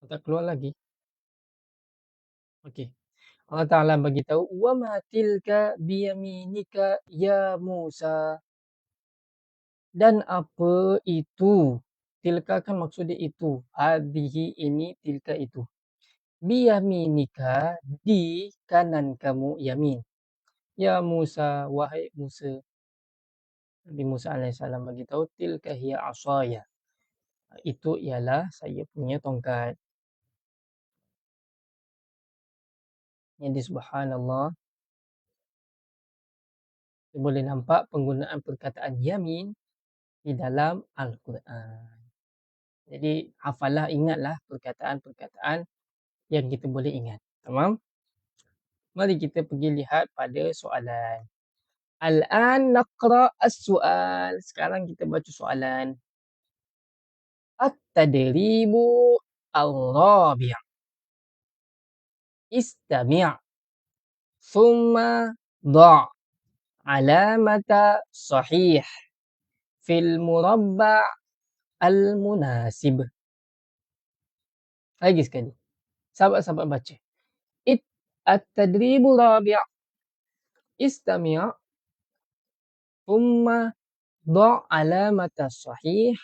Tak keluar lagi. Okey. Allah Ta'ala bagi tahu wa ma tilka biyaminika ya Musa. Dan apa itu tilka kan maksud dia itu. Hadhihi ini, tilka itu. Biyaminika, di kanan kamu, yamin. Ya Musa, wahai Musa. Nabi Musa alaihissalam bagi tahu tilka hiya asaya. Itu ialah saya punya tongkat. Jadi subhanallah, kita boleh nampak penggunaan perkataan yamin di dalam Al-Quran. Jadi hafalah, ingatlah perkataan-perkataan yang kita boleh ingat. Tamam? Mari kita pergi lihat pada soalan. Al-an naqra as-su'al. Sekarang kita baca soalan. At-tadribu al-rabi'. Istami' thumma da' alamata sahih fil murabba' al-munasib. Lagi sekali. Sahabat-sahabat baca. At-tadribu rabi'. Istami' thumma da' alamata sahih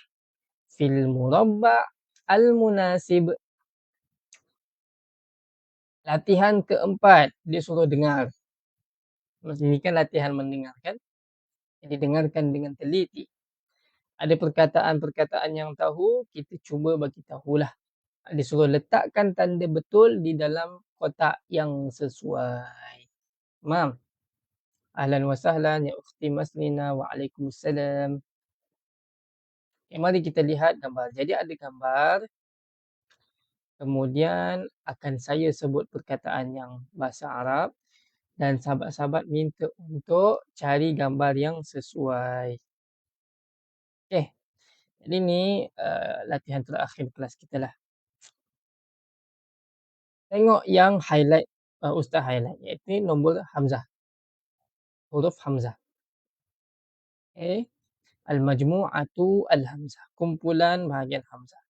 fil murabba' al-munasib. Latihan keempat, dia suruh dengar. Ini kan latihan mendengar kan? Jadi dengarkan dengan teliti. Ada perkataan-perkataan yang tahu, kita cuba bagi tahulah. Dia suruh letakkan tanda betul di dalam kotak yang sesuai. Faham? Ahlan wa sahlan ya ukhti Maslina, waalaikumsalam. Okay, mari kita lihat gambar. Jadi ada gambar. Kemudian akan saya sebut perkataan yang bahasa Arab dan sahabat-sahabat minta untuk cari gambar yang sesuai. Okey. Jadi ni latihan terakhir kelas kita lah. Tengok yang highlight, Ustaz highlight, iaitu nombor hamzah. Huruf hamzah. Okey. Al-majmu'atu al-hamzah. Kumpulan bahagian hamzah.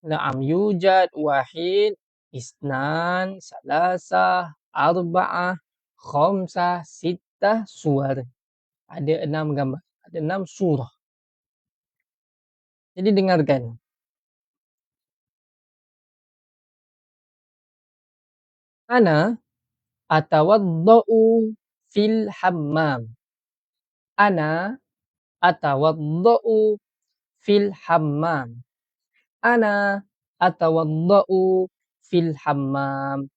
Na'am, yujad, wahid, isnan, salasah, arba'ah, khamsah, sittah, suwar. Ada 6 gambar. Ada 6 surah. Jadi dengarkan. Ana atawadda'u fil hammam. Ana atawadda'u fil hammam. Ana atawadda'u fil hammam.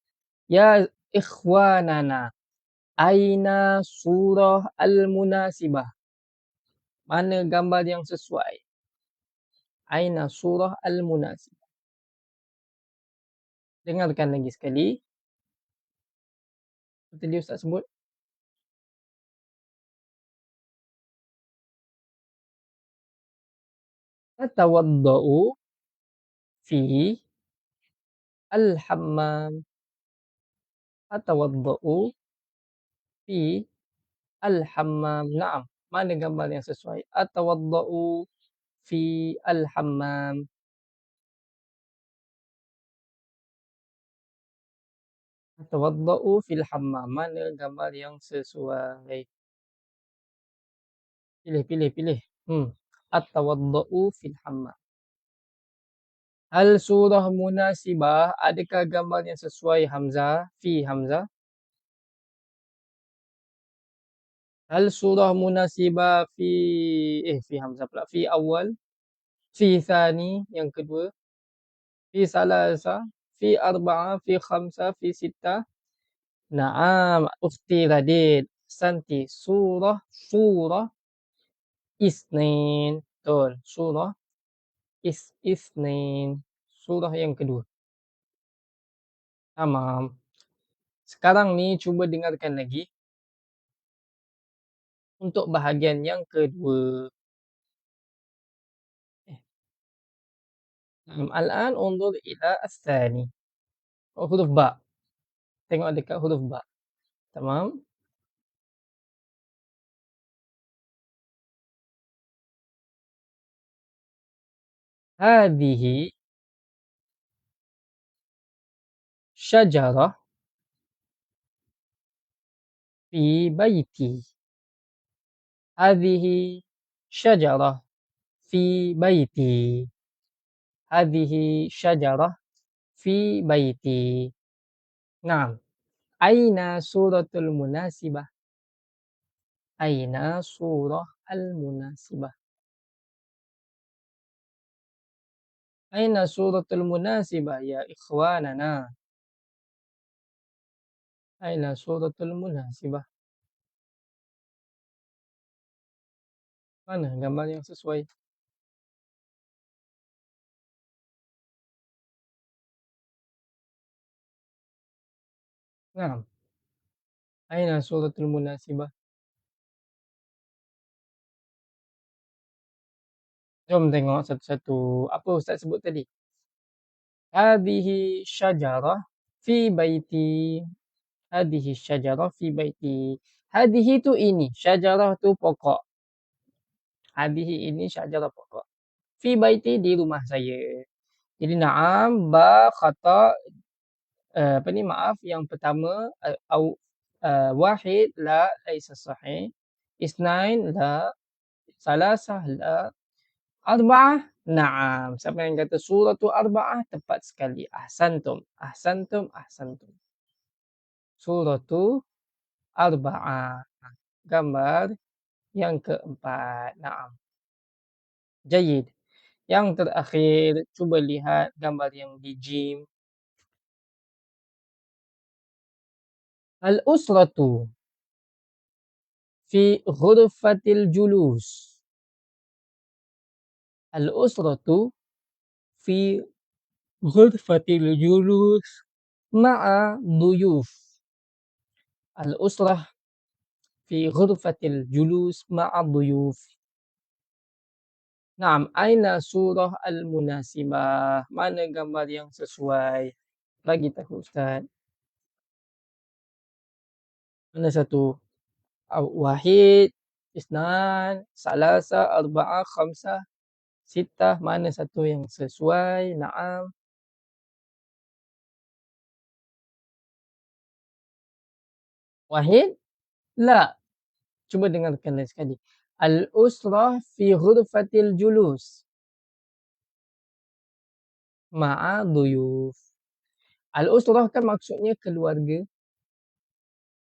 Ya ikhwanana, aina surah al-munasibah. Mana gambar yang sesuai? Aina surah al-munasibah. Dengarkan lagi sekali. Tadi Ustaz sebut. Atawadda'u fi al-hammam. Atawadda'u fi al-hammam. Naam. Mana gambar yang sesuai? Atawadda'u fi al-hammam. Atawadda'u fil hammam. Mana gambar yang sesuai? Pilih. Atawadda'u fil hammam. Hal surah munasibah, adakah gambar yang sesuai hamzah? Fi hamzah. Hal surah munasibah fi hamzah pula. Fi awal. Fi thani, yang kedua. Fi salasa. Fi arba'ah. Fi khamsah. Fi sittah. Naam, ukhti Radin. Santi. Surah Isnin. Betul. Surah Isnin. Surah yang kedua. Tamam. Sekarang ni cuba dengarkan lagi. Untuk bahagian yang kedua. Al-an undur ila as-sani. Huruf ba. Tengok dekat huruf ba. Tamam. Hadhihi syajarah fi baiti. Hadhihi syajarah fi baiti. Hadhihi syajarah fi baiti. Naam. Aina suratul munasibah? Aina surah al-munasibah? Aina suratul munasibah ya ikhwanana? Aina suratul munasibah? Mana gambar yang sesuai? Naam. Aina suratul munasibah? Jom tengok satu-satu. Apa ustaz sebut tadi? Hadhihi syajarah fi baiti. Hadhihi syajarah fi baiti. Hadhihi tu ini, syajarah tu pokok. Hadhihi ini syajarah pokok. Fi baiti di rumah saya. Jadi na'am, ba, khata, apa ni, maaf, yang pertama, wahid, la, laisa sahih. Isnain, la. Salasah, la. Arba'ah, na'am. Siapa yang kata surah tu arba'ah, tepat sekali. Ahsantum, ahsantum, ahsantum. Surah tu arba'ah. Gambar yang keempat. Na'am. Jayyid. Yang terakhir, cuba lihat gambar yang di jim. Al-usratu fi ghurfatil julus. Al-usratu fi ghurfatil julus ma'a duyuf. Al-usrah fi ghurfatil julus ma'a duyuf. Naam, aina surah al-munasibah? Mana gambar yang sesuai? Bagi tahu ustaz. Mana satu? Wahid, isnan, salasa, arba'ah, khamsah, sittah. Mana satu yang sesuai? Naam. Wahid? La. Cuba dengarkan lagi sekali. Al-usrah fi ghurfatil julus ma'a duyuf. Al-usrah kan maksudnya keluarga.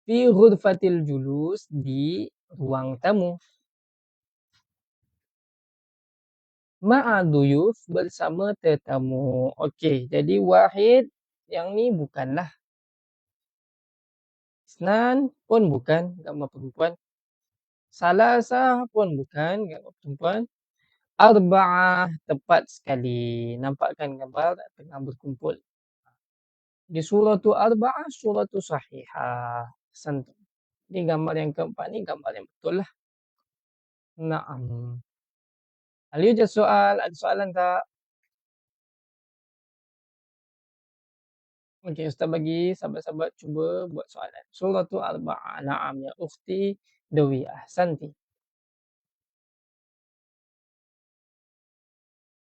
Fi ghurfatil julus, di ruang tamu. Ma'a duyuf, bersama tetamu. Okey, jadi wahid yang ni bukanlah. Isnan pun bukan, gambar perempuan. Salasah pun bukan, gambar perempuan. Arba'ah, tepat sekali. Nampakkan gambar tengah berkumpul. Di surah tu arba'ah, surah tu sahihah. Ahsantum. Ni gambar yang keempat ni gambar yang betul lah. Naam. Hal yujad soal, ada soalan tak? Okey, ustaz bagi sahabat-sahabat cuba buat soalan. Surah tu arba'ah. Naam ya ukhti Dewi. Ahsanti.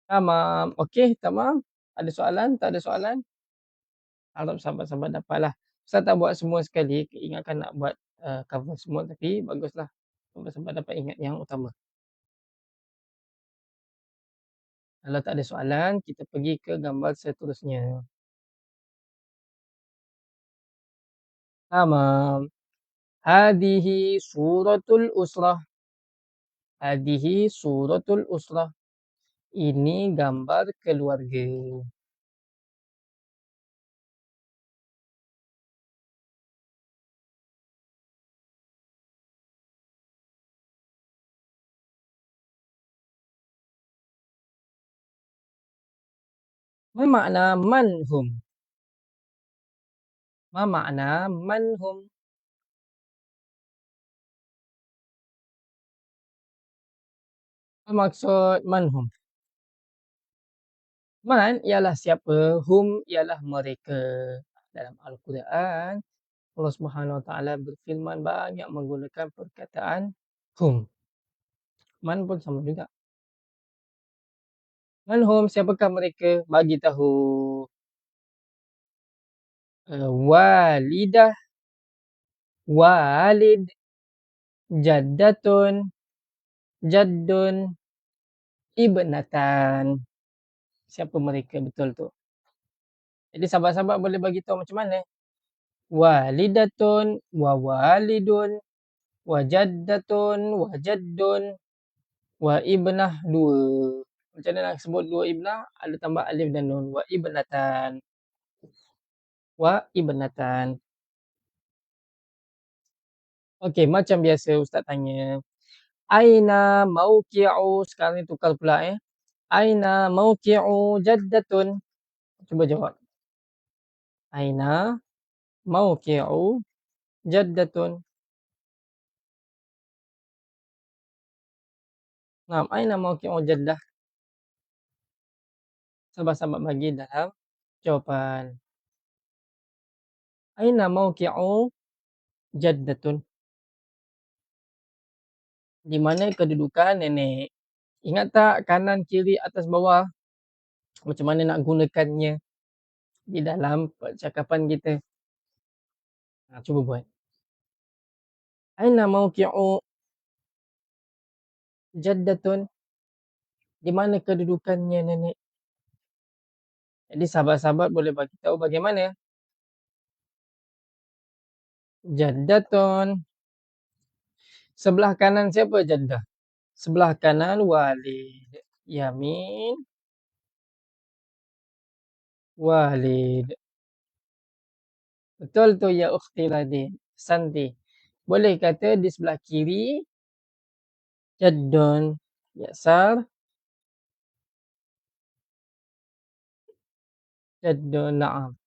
Tamam. Okey, tamam. Ada soalan? Tak ada soalan? Harap sahabat-sahabat dapatlah. Ustaz tak buat semua sekali, ingatkan nak buat cover semua, tapi baguslah sahabat-sahabat dapat ingat yang utama. Kalau tak ada soalan, kita pergi ke gambar seterusnya. Tamam. Hadihi suratul usrah. Hadihi suratul usrah. Ini gambar keluarga. Ma makna man hum? Ma makna man hum? Apa maksud man hum? Man ialah siapa, hum ialah mereka. Dalam Al-Quran, Allah Subhanahu Wa Taala berfirman banyak menggunakan perkataan hum. Man pun sama juga. Man hum, siapakah mereka? Bagi tahu. Walidah, walid, jaddatun, jaddun, ibnatan. Siapa mereka? Betul tu. Jadi sahabat-sahabat boleh bagi tahu macam mana? Walidatun wa walidun wa jaddatun wa jaddun wa ibnah dua. Macam mana nak sebut dua ibnah? Ada tambah alif dan nun. Wa ibnatan. Wa ibnatan. Okey, macam biasa ustaz tanya. Aina mauqi'u, sekarang ni tukar pula Aina mauqi'u jaddatun. Cuba jawab. Aina mauqi'u jaddatun. Naam, aina mauqi'u jaddah? Sahabat-sahabat bagi dalam jawapan. Aina mauqi'u jaddatun? Di mana kedudukan nenek? Ingat tak kanan, kiri, atas, bawah? Macam mana nak gunakannya di dalam percakapan kita? Cuba buat. Aina mauqi'u jaddatun? Di mana kedudukannya nenek? Jadi sahabat-sahabat boleh bagi tahu bagaimana? Jaddatun. Sebelah kanan siapa jaddah? Sebelah kanan walid. Yamin. Walid. Betul tu ya ukhti Radin. Santi. Boleh kata di sebelah kiri jaddun. Yasar. Jaddun. Na'am.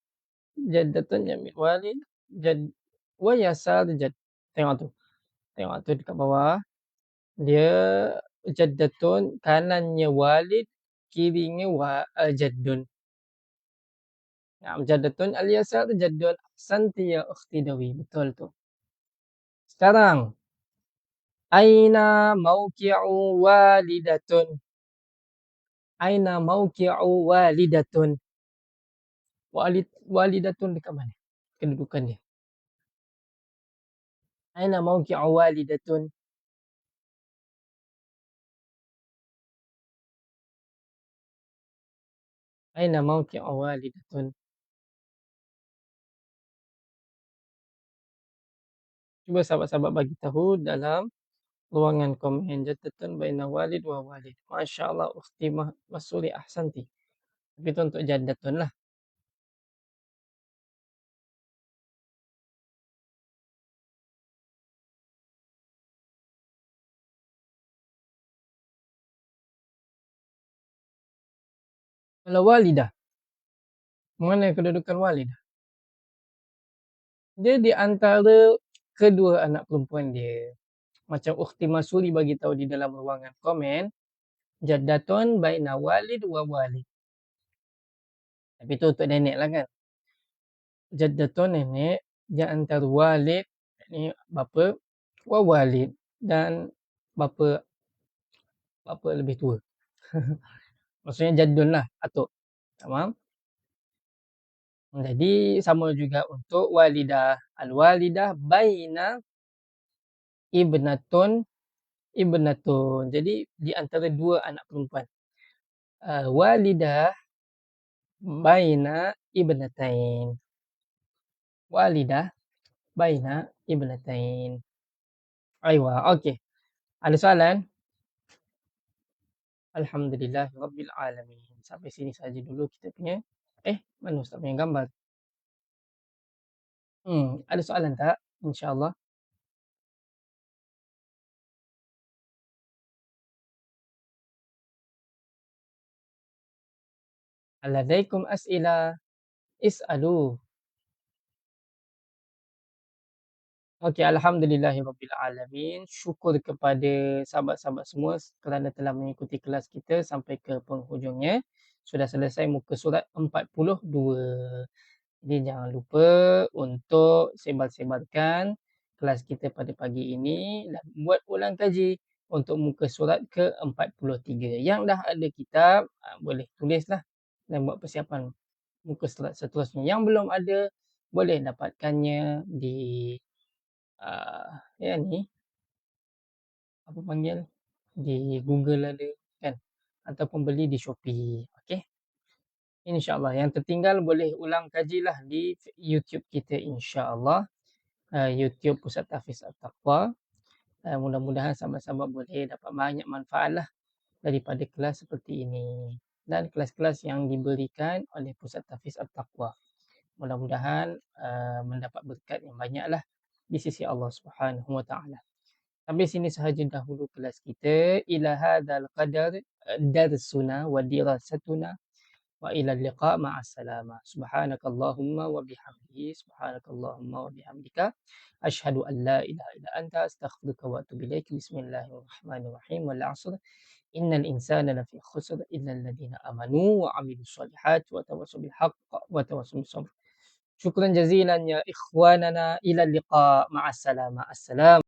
Jaddatun yamin walid. Jad. Wa yasar jadd. Tengok tu. Tengok tu dekat bawah. Dia jaddatun. Kanannya walid. Kirinya jaddun. Na'am. Jaddatun al-yasar jaddun. Santi ya ukhti Dawi. Betul tu. Sekarang. Aina mauqi'u walidatun? Aina mauqi'u walidatun? Walidatun dekat mana kedudukan dia? Aina mauqi'u walidatun? Aina mauqi'u walidatun? Cuba sahabat-sahabat bagi tahu dalam ruangan komen. Jaddatun baina walid wa walid. Masya-Allah ukhti Masuri ahsanti. Tapi itu untuk jaddatun lah. Kalau walidah, mana kedudukan walidah? Dia di antara kedua anak perempuan dia. Macam ukhti Masuri bagi tahu di dalam ruangan komen. Jaddatun baina walid wa walid. Tapi itu untuk nenek lah kan. Jaddatun nenek di antara walid, ni bapa, wa walid dan bapa lebih tua. Maksudnya jaddun lah, atuk. Faham? Jadi sama juga untuk walidah. Al-walidah baina ibnatun ibnatun. Jadi di antara dua anak perempuan. Walidah baina ibnatain. Walidah baina ibnatain. Aywa, okey. Ada soalan? Alhamdulillah Rabbil Alamin. Sampai sini saja dulu kita punya. Mana Ustaz punya gambar? Ada soalan tak? InsyaAllah. Aladaikum as'ilah. Is'alu. Okey, alhamdulillahirabbil alamin. Syukur kepada sahabat-sahabat semua kerana telah mengikuti kelas kita sampai ke penghujungnya. Sudah selesai muka surat 42. Jadi jangan lupa untuk sebar-sebarkan kelas kita pada pagi ini dan buat ulang kaji untuk muka surat ke-43. Yang dah ada kitab, boleh tulislah dan buat persiapan muka surat seterusnya. Yang belum ada, boleh dapatkannya di ni apa panggil, di Google ada kan. ataupun beli di Shopee. Okey. InsyaAllah. Yang tertinggal boleh ulang kajilah di YouTube kita insya-Allah. YouTube Pusat Tahfiz At-Taqwa. Mudah-mudahan sama-sama boleh dapat banyak manfaatlah daripada kelas seperti ini dan kelas-kelas yang diberikan oleh Pusat Tahfiz At-Taqwa. Mudah-mudahan mendapat berkat yang banyaklah di sisi Allah Subhanahu wa taala. Sampai sini sahaja dahulu kelas kita. Ila hadzal qadar darsuna wa dirasatuna wa ila liqa ma'assalamah. Subhanakallahumma wa bihamdihi subhanakallahumma wa bihamdika asyhadu an la ilaha illa anta astaghfiruka wa atubu ilaik. Bismillahirrahmanirrahim. Wal 'asr innal insana lafi khusr illa alladziina amanu wa 'amilus shalihat wa tawassaw bil haqq wa tawassaw bis sabr. Syukran jazilan ya ikhwanana ila liqa ma'assalamah. Assalam